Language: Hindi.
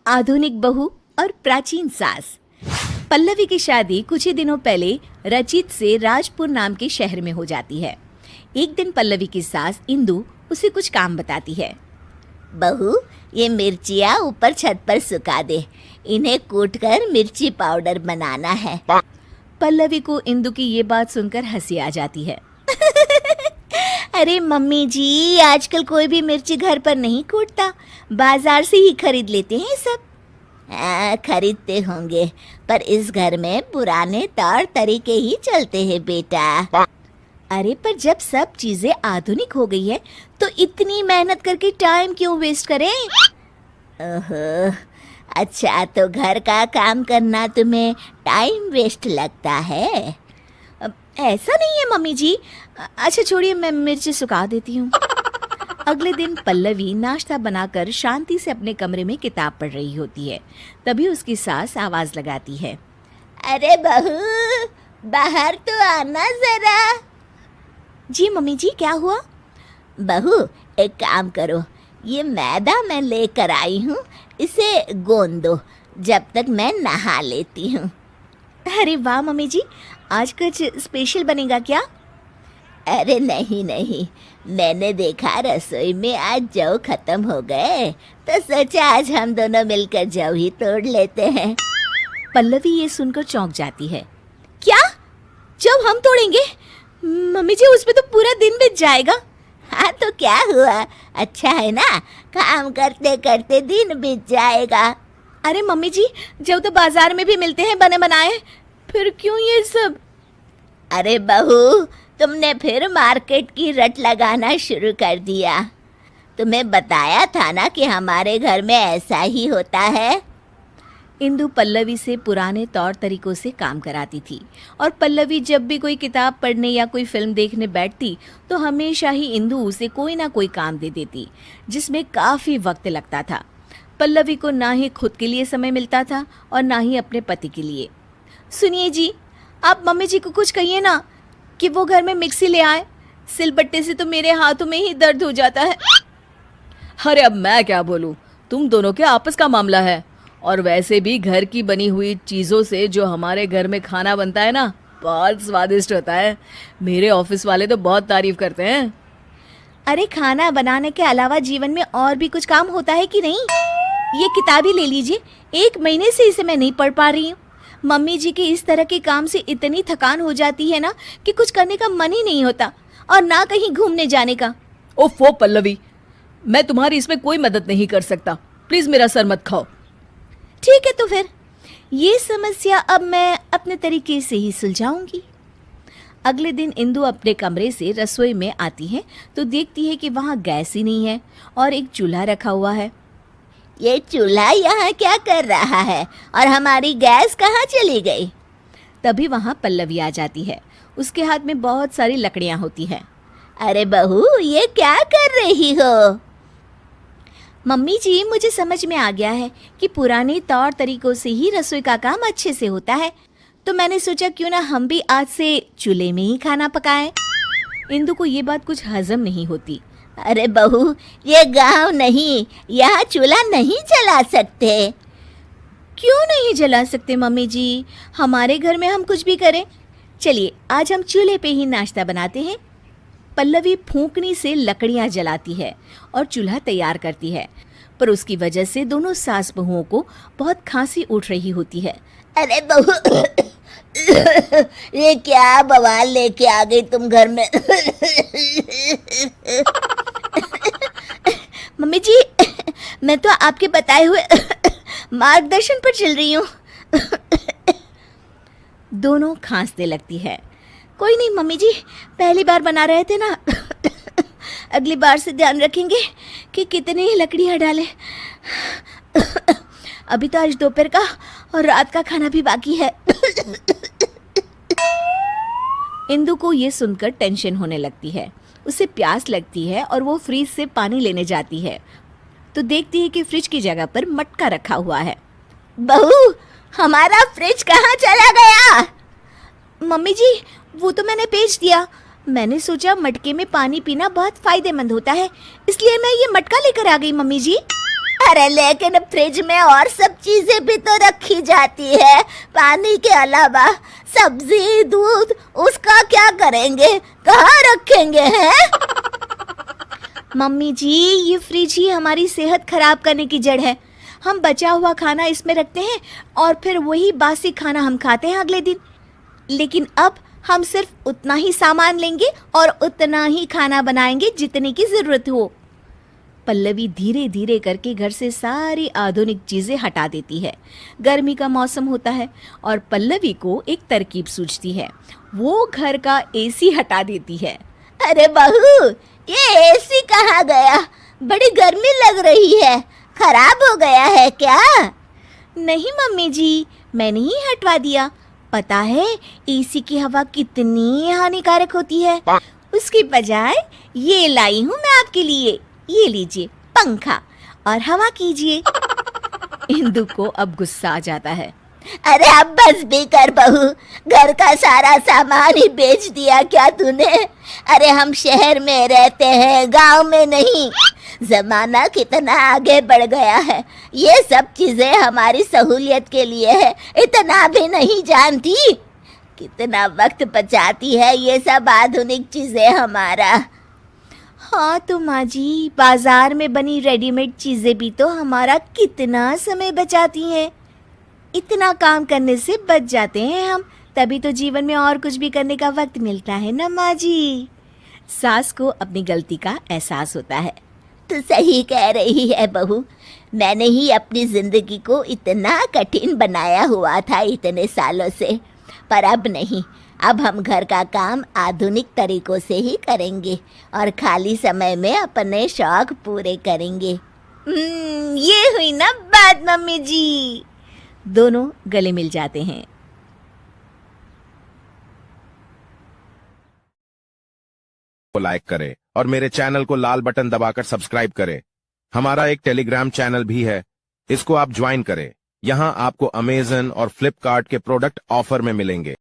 आधुनिक बहू और प्राचीन सास। पल्लवी की शादी कुछ ही दिनों पहले रचित से राजपुर नाम के शहर में हो जाती है। एक दिन पल्लवी की सास इंदु उसे कुछ काम बताती है। बहू, ये मिर्चियाँ ऊपर छत पर सुखा दे, इन्हें कूटकर मिर्ची पाउडर बनाना है। पल्लवी को इंदु की ये बात सुनकर हंसी आ जाती है। अरे मम्मी जी, आजकल कोई भी मिर्ची घर पर नहीं कूटता, बाजार से ही खरीद लेते हैं सब। खरीदते होंगे, पर इस घर में पुराने तौर तरीके ही चलते हैं बेटा। अरे पर जब सब चीजें आधुनिक हो गई है तो इतनी मेहनत करके टाइम क्यों वेस्ट करें? ओहो, अच्छा तो घर का काम करना तुम्हें टाइम वेस्ट लगता है? ऐसा नहीं है मम्मी जी। अच्छा छोड़िए, मैं मिर्ची सुखा देती हूँ। अगले दिन पल्लवी नाश्ता बनाकर शांति से अपने कमरे में किताब पढ़ रही होती है। तभी उसकी सास आवाज लगाती है। अरे बहू, बाहर तो आना जरा। जी मम्मी जी, क्या हुआ? बहू, एक काम करो, ये मैदा मैं लेकर आई हूँ, इसे गोंद दो जब तक मैं नहा लेती हूँ। अरे वाह मम्मी जी, आज कुछ स्पेशल बनेगा क्या? अरे नहीं नहीं, मैंने देखा रसोई में आज जौ खत्म हो गए, तो सोचा आज हम दोनों मिलकर जौ ही तोड़ लेते हैं। पल्लवी ये सुनकर चौंक जाती है। क्या? जौ हम तोड़ेंगे? मम्मी जी, उसमें तो पूरा दिन बीत जाएगा। हाँ तो क्या हुआ, अच्छा है ना, काम करते करते दिन बीत जाएगा। अरे मम्मी जी, जौ तो बाजार में भी मिलते हैं बने बनाए, फिर क्यों ये सब? अरे बहू, तुमने फिर मार्केट की रट लगाना शुरू कर दिया। तुम्हें बताया था ना कि हमारे घर में ऐसा ही होता है। इंदु पल्लवी से पुराने तौर तरीकों से काम कराती थी और पल्लवी जब भी कोई किताब पढ़ने या कोई फिल्म देखने बैठती तो हमेशा ही इंदु उसे कोई ना कोई काम दे देती, जिसमें काफ़ी वक्त लगता था। पल्लवी को ना ही खुद के लिए समय मिलता था और ना ही अपने पति के लिए। सुनिए जी, आप मम्मी जी को कुछ कहिए ना कि वो घर में मिक्सी ले आए, सिलबट्टे से तो मेरे हाथों में ही दर्द हो जाता है। अरे अब मैं क्या बोलूं, तुम दोनों के आपस का मामला है। और वैसे भी घर की बनी हुई चीज़ों से जो हमारे घर में खाना बनता है ना, बहुत स्वादिष्ट होता है। मेरे ऑफिस वाले तो बहुत तारीफ करते हैं। अरे खाना बनाने के अलावा जीवन में और भी कुछ काम होता है कि नहीं? ये किताब ही ले लीजिए, 1 महीने से इसे मैं नहीं पढ़ पा रही हूँ। मम्मी जी के इस तरह के काम से इतनी थकान हो जाती है ना कि कुछ करने का मन ही नहीं होता और ना कहीं घूमने जाने का। ओफो पल्लवी, मैं तुम्हारी इसमें कोई मदद नहीं कर सकता, प्लीज मेरा सर मत खाओ। ठीक है, तो फिर ये समस्या अब मैं अपने तरीके से ही सुलझाऊंगी। अगले दिन इंदु अपने कमरे से रसोई में आती है तो देखती है कि वहाँ गैस ही नहीं है और एक चूल्हा रखा हुआ है। ये चूल्हा यहाँ क्या कर रहा है और हमारी गैस कहाँ चली गई? तभी वहाँ पल्लवी आ जाती है। उसके हाथ में बहुत सारी लकड़ियाँ होती हैं। अरे बहू, ये क्या कर रही हो? मम्मी जी, मुझे समझ में आ गया है कि पुराने तौर तरीकों से ही रसोई का काम अच्छे से होता है, तो मैंने सोचा क्यों ना हम भी आज से चूल्हे में ही खाना पकाएं। इंदु को ये बात कुछ हजम नहीं होती। अरे बहू, ये गांव नहीं, यहाँ चूल्हा नहीं जला सकते। क्यों नहीं जला सकते मम्मी जी? हमारे घर में हम कुछ भी करें। चलिए आज हम चूल्हे पे ही नाश्ता बनाते हैं। पल्लवी फूंकनी से लकड़ियां जलाती है और चूल्हा तैयार करती है, पर उसकी वजह से दोनों सास बहुओं को बहुत खांसी उठ रही होती है। अरे बहू, ये क्या बवाल लेके आ गई तुम घर में? मम्मी जी, मैं तो आपके बताए हुए मार्गदर्शन पर चल रही हूँ। दोनों खांसने लगती है। कोई नहीं मम्मी जी, पहली बार बना रहे थे ना, अगली बार से ध्यान रखेंगे कि कितनी लकड़ियाँ डालें। अभी तो आज दोपहर का और रात का खाना भी बाकी है। इंदु को ये सुनकर टेंशन होने लगती है। उसे प्यास लगती है और वो फ्रिज से पानी लेने जाती है तो देखती है कि फ्रिज की जगह पर मटका रखा हुआ है। बहू, हमारा फ्रिज कहाँ चला गया? मम्मी जी, वो तो मैंने बेच दिया। मैंने सोचा मटके में पानी पीना बहुत फायदेमंद होता है, इसलिए मैं ये मटका लेकर आ गई मम्मी जी। अरे लेकिन फ्रिज में और सब चीजें भी तो रखी जाती है पानी के अलावा। सब्जी, दूध, उसका क्या करेंगे, कहाँ रखेंगे हैं? मम्मी जी, ये फ्रिज ही हमारी सेहत खराब करने की जड़ है। हम बचा हुआ खाना इसमें रखते हैं और फिर वही बासी खाना हम खाते हैं अगले दिन। लेकिन अब हम सिर्फ उतना ही सामान लेंगे और उतना ही खाना बनाएंगे जितने की जरूरत हो। पल्लवी धीरे धीरे करके घर से सारी आधुनिक चीजें हटा देती है। गर्मी का मौसम होता है और पल्लवी को एक तरकीब सूझती है। वो घर का एसी हटा देती है। अरे बहू, ये एसी कहाँ गया? बड़ी गर्मी लग रही है, खराब हो गया है क्या? नहीं मम्मी जी, मैंने ही हटवा दिया। पता है एसी की हवा कितनी हानिकारक होती है। उसकी बजाय ये लाई हूँ मैं आपके लिए। ये लीजिए पंखा और हवा कीजिए। इंदु को अब गुस्सा आ जाता है। अरे अब बस भी कर बहू, घर का सारा सामान ही बेच दिया क्या तूने? अरे हम शहर में रहते हैं, गांव में नहीं। जमाना कितना आगे बढ़ गया है, ये सब चीजें हमारी सहूलियत के लिए है, इतना भी नहीं जानती? कितना वक्त बचाती है ये सब आधुनिक चीजें हमारा। हाँ तो माँ जी, बाजार में बनी रेडीमेड चीजें भी तो हमारा कितना समय बचाती हैं। इतना काम करने से बच जाते हैं हम, तभी तो जीवन में और कुछ भी करने का वक्त मिलता है ना माँ जी। सास को अपनी गलती का एहसास होता है। तू सही कह रही है बहू, मैंने ही अपनी जिंदगी को इतना कठिन बनाया हुआ था इतने सालों से। पर अब नहीं, अब हम घर का काम आधुनिक तरीकों से ही करेंगे और खाली समय में अपने शौक पूरे करेंगे। ये हुई ना बात मम्मी जी। दोनों गले मिल जाते हैं। को लाइक करें और मेरे चैनल को लाल बटन दबाकर सब्सक्राइब करें। हमारा एक टेलीग्राम चैनल भी है, इसको आप ज्वाइन करें। यहाँ आपको अमेजन और फ्लिपकार्ट के प्रोडक्ट ऑफर में मिलेंगे।